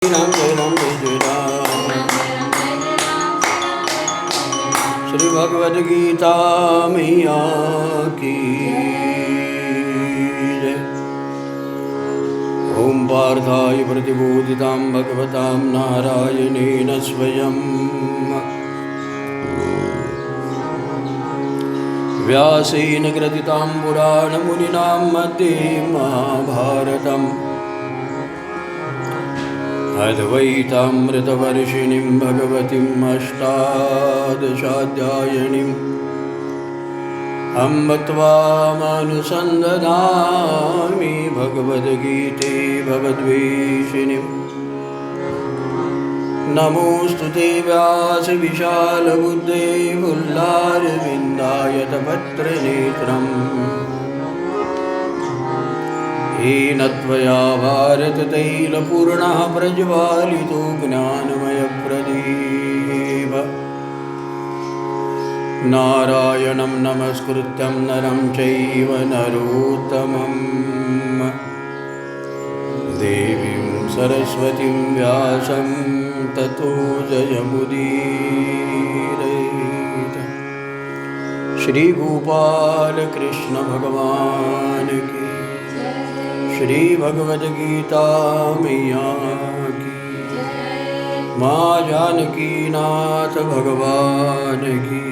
राम जय राम जय राम। श्री भगवद गीता मैया की जय। ओम पार्थाय प्रतिबोधितां भगवतां नारायणेन स्वयं व्यासेन ग्रथितां पुराणमुनिना मध्ये महाभारतम् अद्वैतामृतवर्षिणीं भगवतीम् अष्टादशाध्यायिनीम् अम्ब त्वामनुसन्दधामि भगवद्गीते भवद्वेषिणीम्। नमोऽस्तु ते व्यासविशालबुद्धे पुल्लारविन्दायतपत्रनेत्रम् येन त्वया भारततैलपूर्णः प्रज्वालितो ज्ञानमयप्रदीप। नारायणं नमस्कृत्यं नरं चैव नरोत्तमं देवीं सरस्वतीं व्यासं ततो जयमुदीरयेत्। श्री गोपाल कृष्ण भगवान की, श्री भगवद गीता मैया की, माँ जानकी नाथ भगवान की,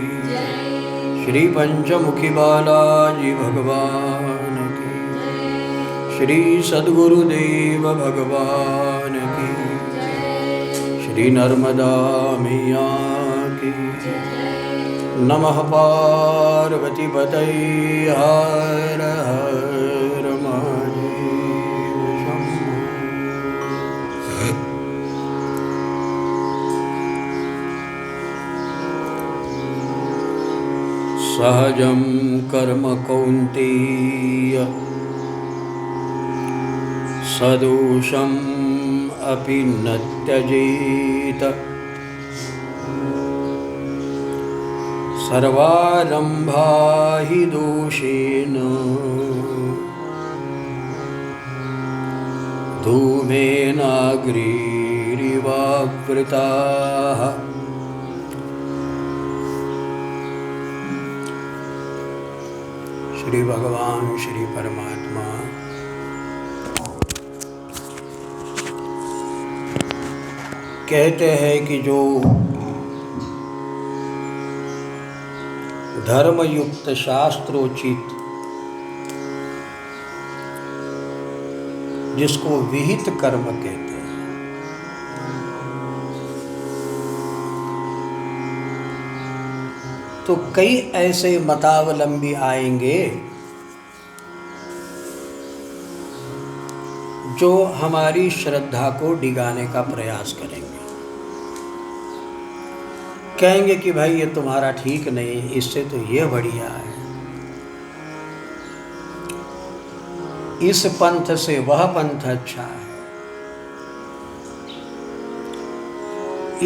श्री पंचमुखी बालाजी भगवान की, श्री सद्गुरुदेव भगवान की, श्री नर्मदा मैया की। नमः पार्वती पतये हर हर महादेव शंभो। सहजं कर्म कौन्तेय सदोषम् अपि न त्यजेत। सर्वारम्भा हि दोषेण धूमेनाग्निरिवावृताः। श्री भगवान श्री परमात्मा कहते हैं कि जो धर्मयुक्त शास्त्रोचित, जिसको विहित कर्म कहते हैं, तो कई ऐसे मतावलंबी आएंगे जो हमारी श्रद्धा को डिगाने का प्रयास करेंगे। कहेंगे कि भाई ये तुम्हारा ठीक नहीं, इससे तो ये बढ़िया है, इस पंथ से वह पंथ अच्छा है,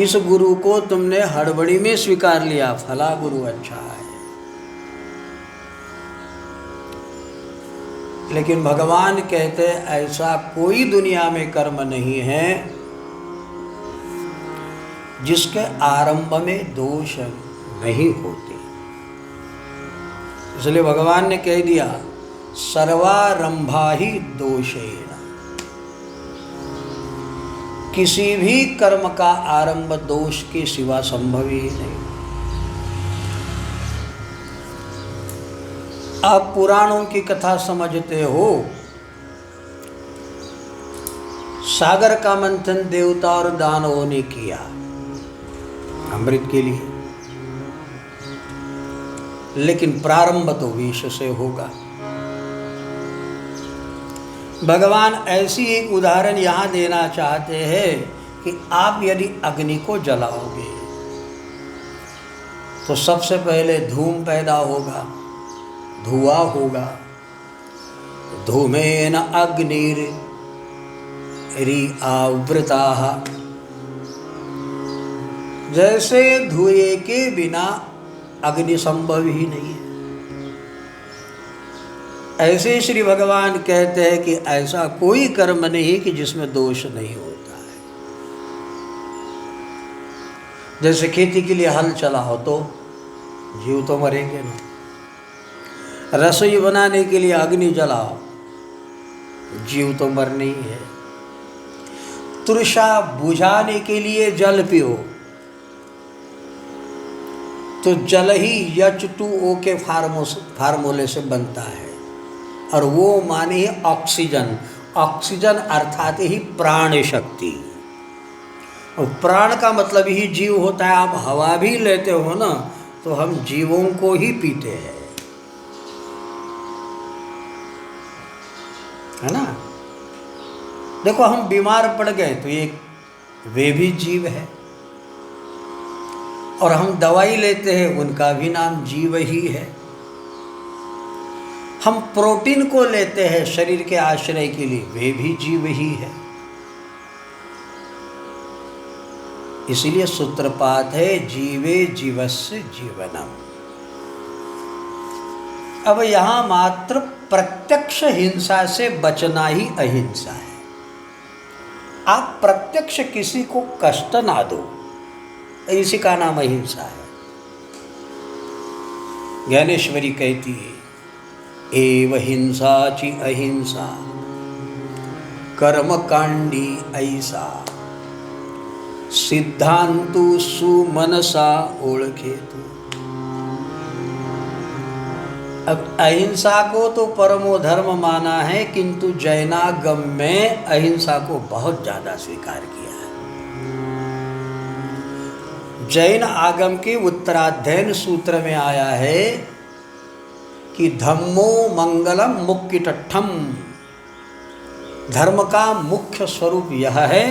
इस गुरु को तुमने हड़बड़ी में स्वीकार लिया, फला गुरु अच्छा है। लेकिन भगवान कहते ऐसा कोई दुनिया में कर्म नहीं है जिसके आरंभ में दोष नहीं होते। इसलिए भगवान ने कह दिया सर्वारंभा ही दोषेण। किसी भी कर्म का आरंभ दोष के सिवा संभव ही नहीं। आप पुराणों की कथा समझते हो, सागर का मंथन देवता और दानवों ने किया अमृत के लिए, लेकिन प्रारंभ तो विष से होगा। भगवान ऐसी एक उदाहरण यहाँ देना चाहते हैं कि आप यदि अग्नि को जलाओगे तो सबसे पहले धूम पैदा होगा, धुआं होगा। धूमेन अग्निरिआवृताः। जैसे धुएं के बिना अग्नि संभव ही नहीं है, ऐसे श्री भगवान कहते हैं कि ऐसा कोई कर्म नहीं कि जिसमें दोष नहीं होता है। जैसे खेती के लिए हल चलाओ तो जीव तो मरेंगे ना, रसोई बनाने के लिए अग्नि जलाओ, जीव तो मरने ही है, तृषा बुझाने के लिए जल पियो, तो जल ही H2O के फार्मूले से बनता है, और वो माने ऑक्सीजन। ऑक्सीजन अर्थात ही प्राण शक्ति, और प्राण का मतलब ही जीव होता है। आप हवा भी लेते हो ना, तो हम जीवों को ही पीते हैं, है ना। देखो हम बीमार पड़ गए तो ये वे भी जीव है, और हम दवाई लेते हैं उनका भी नाम जीव ही है। हम प्रोटीन को लेते हैं शरीर के आश्रय के लिए, वे भी जीव ही है। इसीलिए सूत्रपात है जीवे जीवस्य जीवनम। अब यहां मात्र प्रत्यक्ष हिंसा से बचना ही अहिंसा है। आप प्रत्यक्ष किसी को कष्ट ना दो, इसी का नाम अहिंसा है। ज्ञानेश्वरी कहती है एव हिंसा ची अहिंसा कर्म कांडी ऐसा सिद्धांतु सुमनसा ओळखे तू। अब अहिंसा को तो परमो धर्म माना है, किंतु जैनागम में अहिंसा को बहुत ज्यादा स्वीकार किया है। जैन आगम के उत्तराध्ययन सूत्र में आया है कि धम्मो मंगलम मुक्किटठम, धर्म का मुख्य स्वरूप यह है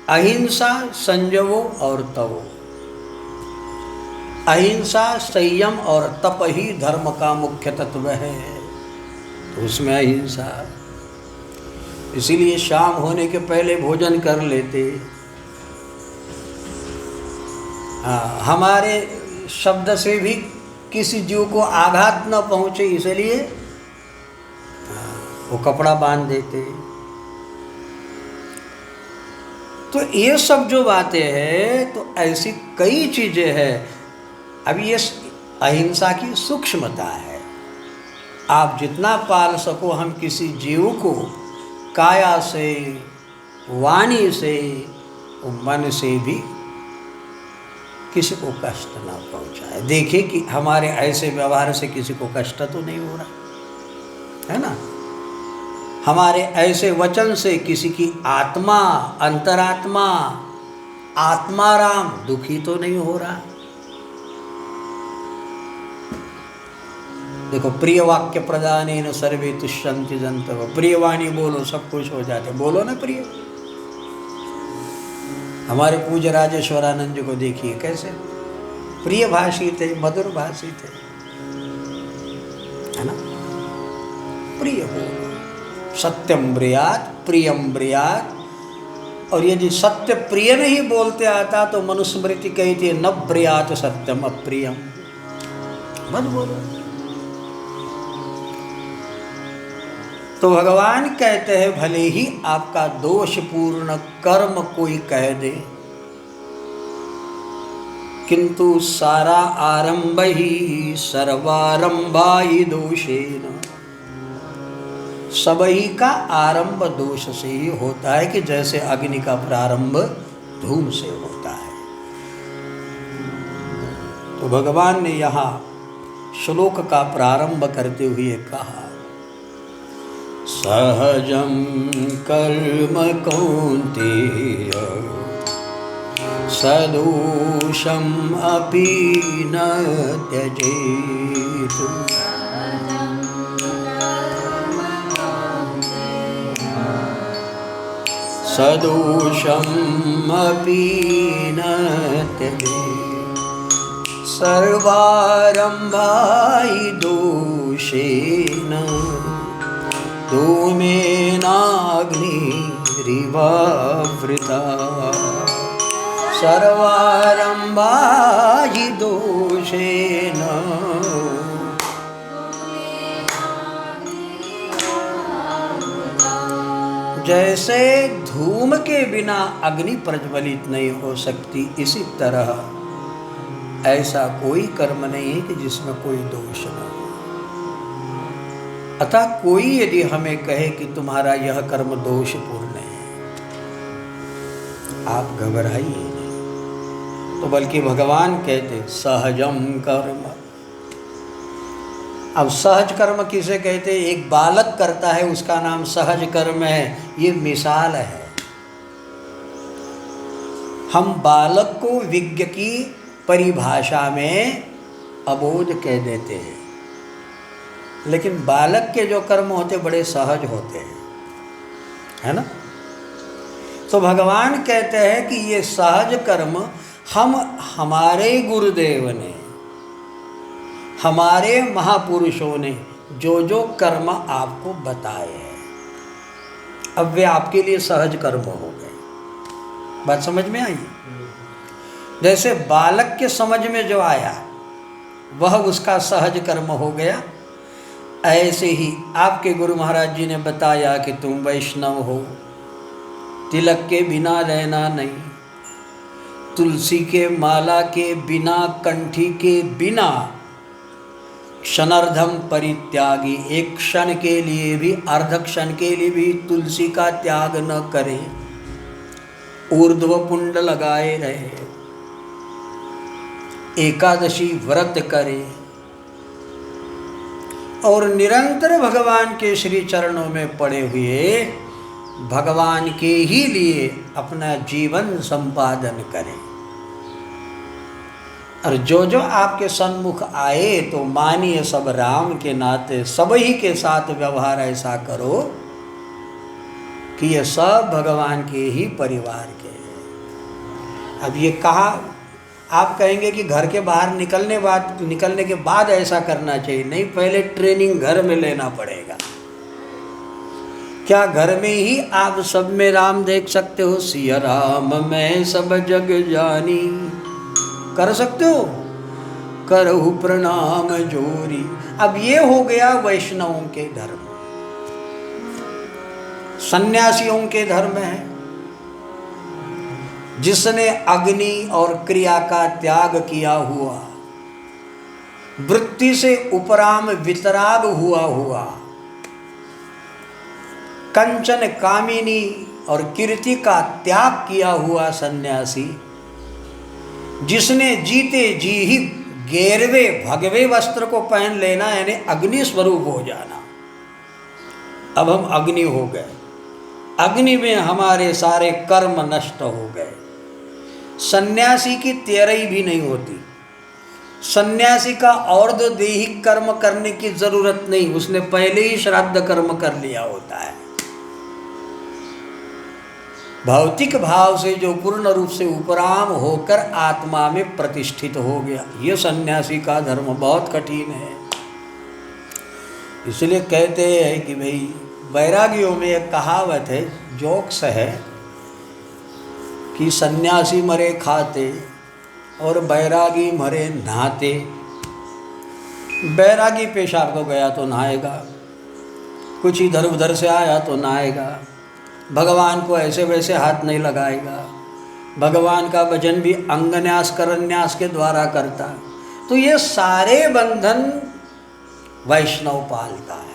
अहिंसा, संयमो और तवो। अहिंसा, संयम और तप ही धर्म का मुख्य तत्व है, तो उसमें अहिंसा। इसीलिए शाम होने के पहले भोजन कर लेते। हमारे शब्द से भी किसी जीव को आघात न पहुंचे, इसलिए वो कपड़ा बांध देते। तो ये सब जो बातें हैं, तो ऐसी कई चीजें हैं। अब ये अहिंसा की सूक्ष्मता है। आप जितना पाल सको, हम किसी जीव को काया से, वाणी से, मन से भी किसी को कष्ट ना पहुंचाए। देखिए कि हमारे ऐसे व्यवहार से किसी को कष्ट तो नहीं हो रहा है ना। हमारे ऐसे वचन से किसी की आत्मा, अंतरात्मा, आत्माराम दुखी तो नहीं हो रहा। देखो प्रिय वाक्य प्रदानेन सर्वे तुष्यन्ति जन्तवः। प्रिय वाणी बोलो सब खुश हो जाते। बोलो ना प्रिय। हमारे पूज्य राजेश्वरानंद जी को देखिए कैसे प्रिय भाषी थे, मधुर भाषी थे, है ना। प्रिय बोलो, सत्यम ब्रियात प्रियम ब्रियात। और यदि सत्य प्रिय नहीं बोलते आता तो मनुस्मृति कहती है न ब्रियात सत्यम अप्रियम, मत बोलो। तो भगवान कहते हैं भले ही आपका दोषपूर्ण कर्म कोई कह दे, किंतु सारा आरंभ ही सर्वारंभा ही दोषेन। सबही का आरंभ दोष से ही होता है, कि जैसे अग्नि का प्रारंभ धूम से होता है। तो भगवान ने यहाँ श्लोक का प्रारंभ करते हुए कहा सहजं कर्म कौन्तेय सदोषम् अपि न त्यजेत्। सदोषम् अपि न त्यजेत्। सर्वारम्भा हि दोषेण धूमेनाग्निरिवावृता। सर्वारम्भा हि दोषेण। जैसे धूम के बिना अग्नि प्रज्वलित नहीं हो सकती, इसी तरह ऐसा कोई कर्म नहीं है कि जिसमें कोई दोष न हो। अतः कोई यदि हमें कहे कि तुम्हारा यह कर्म दोषपूर्ण है, आप घबराइए नहीं। तो बल्कि भगवान कहते सहजम कर्म। अब सहज कर्म किसे कहते? एक बालक करता है उसका नाम सहज कर्म है। ये मिसाल है। हम बालक को विज्ञ की परिभाषा में अबोध कह देते हैं, लेकिन बालक के जो कर्म होते बड़े सहज होते हैं, है ना। तो भगवान कहते हैं कि ये सहज कर्म हमारे गुरुदेव ने, हमारे महापुरुषों ने जो जो कर्म आपको बताए हैं, अब वे आपके लिए सहज कर्म हो गए। बात समझ में आई? जैसे बालक के समझ में जो आया वह उसका सहज कर्म हो गया, ऐसे ही आपके गुरु महाराज जी ने बताया कि तुम वैष्णव हो, तिलक के बिना रहना नहीं, तुलसी के माला के बिना, कंठी के बिना, क्षणार्धम परित्यागी, एक क्षण के लिए भी, अर्ध क्षण के लिए भी तुलसी का त्याग न करे, ऊर्ध्व पुंड लगाए रहे, एकादशी व्रत करे और निरंतर भगवान के श्री चरणों में पड़े हुए भगवान के ही लिए अपना जीवन संपादन करें। और जो जो आपके सन्मुख आए तो मानिए सब राम के नाते, सब ही के साथ व्यवहार ऐसा करो कि ये सब भगवान के ही परिवार के हैं। अब ये कहा, आप कहेंगे कि घर के बाहर निकलने के बाद ऐसा करना चाहिए। नहीं, पहले ट्रेनिंग घर में लेना पड़ेगा। क्या घर में ही आप सब में राम देख सकते हो? सिया राम मैं सब जग जानी, कर सकते हो? करहु प्रणाम जोरी। अब ये हो गया वैष्णवों के धर्म, सन्यासियों के धर्म है। जिसने अग्नि और क्रिया का त्याग किया हुआ, वृत्ति से उपराम वितराग हुआ, कंचन कामिनी और कीर्ति का त्याग किया हुआ सन्यासी, जिसने जीते जी ही 11वें भगवे वस्त्र को पहन लेना, यानी अग्नि स्वरूप हो जाना। अब हम अग्नि हो गए, अग्नि में हमारे सारे कर्म नष्ट हो गए। सन्यासी की तेरही भी नहीं होती। सन्यासी का और दो दैहिक कर्म करने की जरूरत नहीं, उसने पहले ही श्राद्ध कर्म कर लिया होता है। भौतिक भाव से जो पूर्ण रूप से उपराम होकर आत्मा में प्रतिष्ठित हो गया, ये सन्यासी का धर्म बहुत कठिन है। इसलिए कहते हैं कि भाई वैरागियों में एक कहावत है, जोक्स है कि सन्यासी मरे खाते और बैरागी मरे नहाते। बैरागी पेशाब को गया तो नहाएगा, कुछ इधर उधर से आया तो नहाएगा, भगवान को ऐसे वैसे हाथ नहीं लगाएगा, भगवान का भजन भी अंगन्यास करन्यास के द्वारा करता। तो ये सारे बंधन वैष्णव पालता है।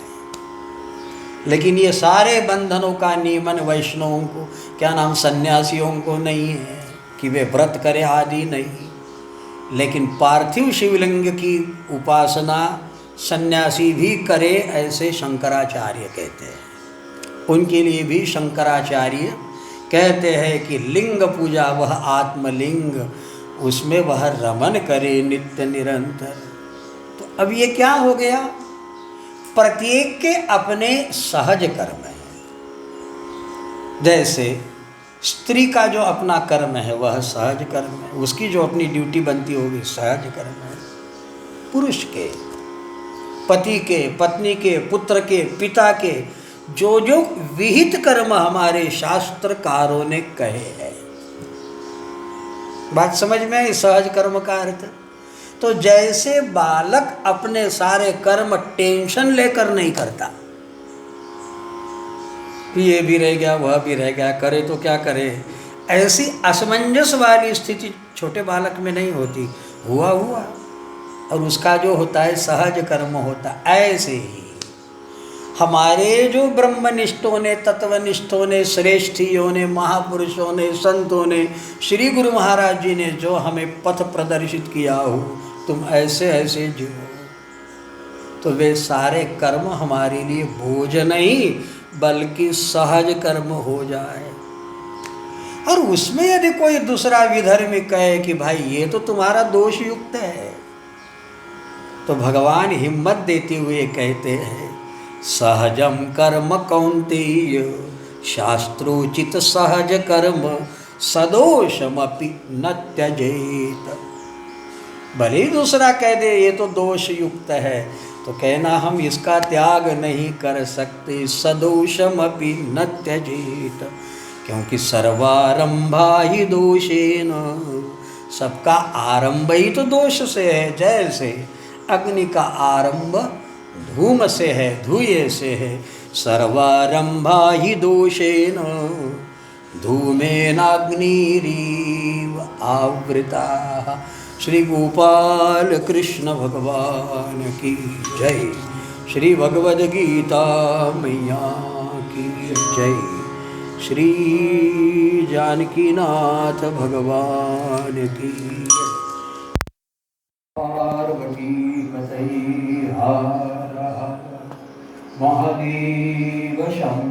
लेकिन ये सारे बंधनों का नियमन वैष्णवों को, क्या नाम, सन्यासियों को नहीं है कि वे व्रत करे आदि नहीं। लेकिन पार्थिव शिवलिंग की उपासना सन्यासी भी करे, ऐसे शंकराचार्य कहते हैं। उनके लिए भी शंकराचार्य कहते हैं कि लिंग पूजा वह आत्मलिंग, उसमें वह रमन करे नित्य निरंतर। तो अब ये क्या हो गया? प्रत्येक के अपने सहज कर्म है। जैसे स्त्री का जो अपना कर्म है वह सहज कर्म है, उसकी जो अपनी ड्यूटी बनती होगी सहज कर्म है। पुरुष के, पति के, पत्नी के, पुत्र के, पिता के जो जो विहित कर्म हमारे शास्त्रकारों ने कहे हैं। बात समझ में आई? सहज कर्म का अर्थ तो जैसे बालक अपने सारे कर्म टेंशन लेकर नहीं करता, कि ये भी रह गया वह भी रह गया, करे तो क्या करे। ऐसी असमंजस वाली स्थिति छोटे बालक में नहीं होती। हुआ हुआ, और उसका जो होता है सहज कर्म होता है। ऐसे ही हमारे जो ब्रह्मनिष्ठों ने, तत्वनिष्ठों ने, श्रेष्ठियों ने, महापुरुषों ने, संतों ने, श्री गुरु महाराज जी ने जो हमें पथ प्रदर्शित किया हो, तुम ऐसे ऐसे जियो, तो वे सारे कर्म हमारे लिए बोझ नहीं बल्कि सहज कर्म हो जाए। और उसमें यदि कोई दूसरा विधर्मी कहे कि भाई ये तो तुम्हारा दोष युक्त है, तो भगवान हिम्मत देते हुए कहते हैं, सहजम कर्म कौन्तेय शास्त्रोचित सहज कर्म सदोषमपि न त्यजेत। भले ही दूसरा कह दे ये तो दोष युक्त है, तो कहना हम इसका त्याग नहीं कर सकते। सदोषमपि न त्यजेत, क्योंकि सर्वारंभा ही दोषेन, सबका आरंभ ही तो दोष से है। जैसे अग्नि का आरंभ धूम से है, धुएं से है। सर्वारंभा ही दोषेन धूमेनाग्निरीव आवृता। श्री गोपाल कृष्ण भगवान की जय। श्री भगवद गीता मैया की जय। श्री जानकीनाथ भगवान की पार्वती पतये हर हर महादेव शंकर।